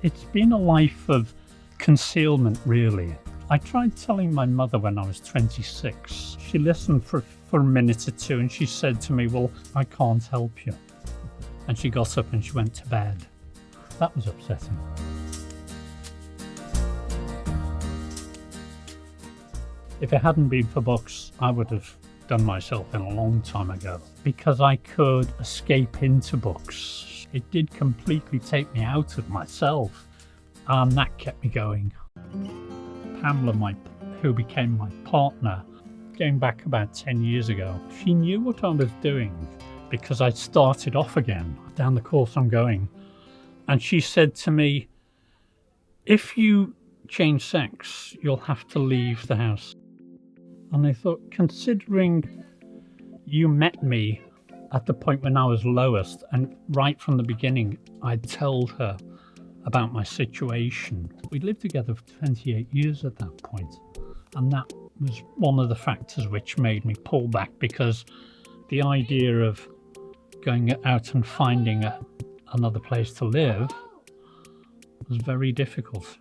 It's been a life of concealment, really. I tried telling my mother when I was 26. She listened for a minute or two and she said to me, well, I can't help you. And she got up and she went to bed. That was upsetting. If it hadn't been for books, I would have done myself in a long time ago, because I could escape into books. It did completely take me out of myself, and that kept me going. Pamela, who became my partner, going back about 10 years ago, she knew what I was doing because I started off again down the course I'm going. And she said to me, if you change sex, you'll have to leave the house. And I thought, considering you met me at the point when I was lowest, and right from the beginning, I'd told her about my situation. We lived together for 28 years at that point, and that was one of the factors which made me pull back, because the idea of going out and finding another place to live was very difficult.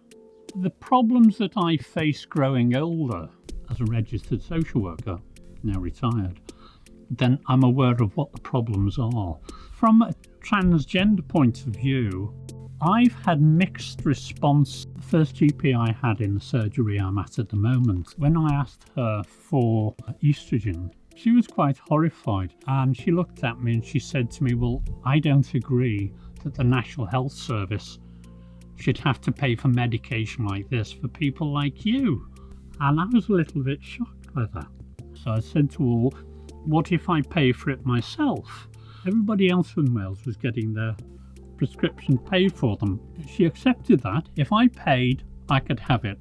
The problems that I faced growing older as a registered social worker, now retired, then I'm aware of what the problems are. From a transgender point of view, I've had mixed response. The first GP I had in the surgery I'm at the moment, when I asked her for estrogen, she was quite horrified, and she looked at me and she said to me, well, I don't agree that the National Health Service should have to pay for medication like this for people like you. And I was a little bit shocked by that. So I said to her, what if I pay for it myself? Everybody else in Wales was getting their prescription paid for them. She accepted that. If I paid, I could have it.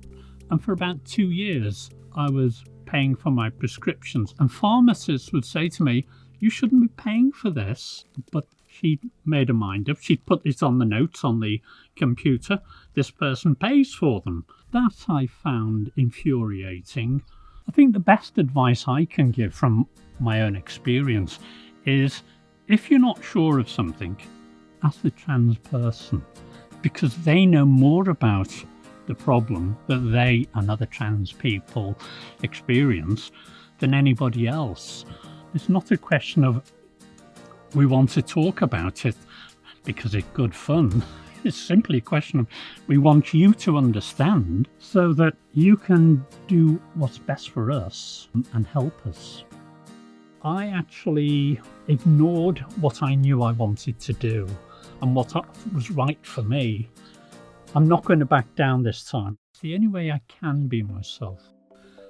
And for about 2 years, I was paying for my prescriptions. And pharmacists would say to me, you shouldn't be paying for this. But she made her mind up. She put it on the notes on the computer. This person pays for them. That I found infuriating. I think the best advice I can give from my own experience is, if you're not sure of something, ask the trans person, because they know more about the problem that they and other trans people experience than anybody else. It's not a question of we want to talk about it because it's good fun. It's simply a question of we want you to understand so that you can do what's best for us and help us. I actually ignored what I knew I wanted to do and what was right for me. I'm not going to back down this time. It's the only way I can be myself.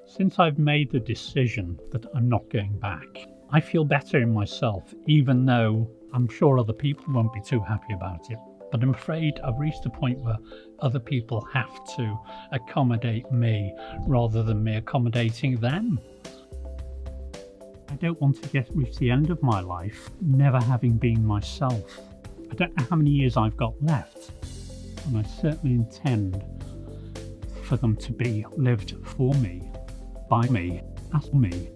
Since I've made the decision that I'm not going back, I feel better in myself, even though I'm sure other people won't be too happy about it. But I'm afraid I've reached a point where other people have to accommodate me rather than me accommodating them. I don't want to reach the end of my life never having been myself. I don't know how many years I've got left, and I certainly intend for them to be lived for me, by me, as me.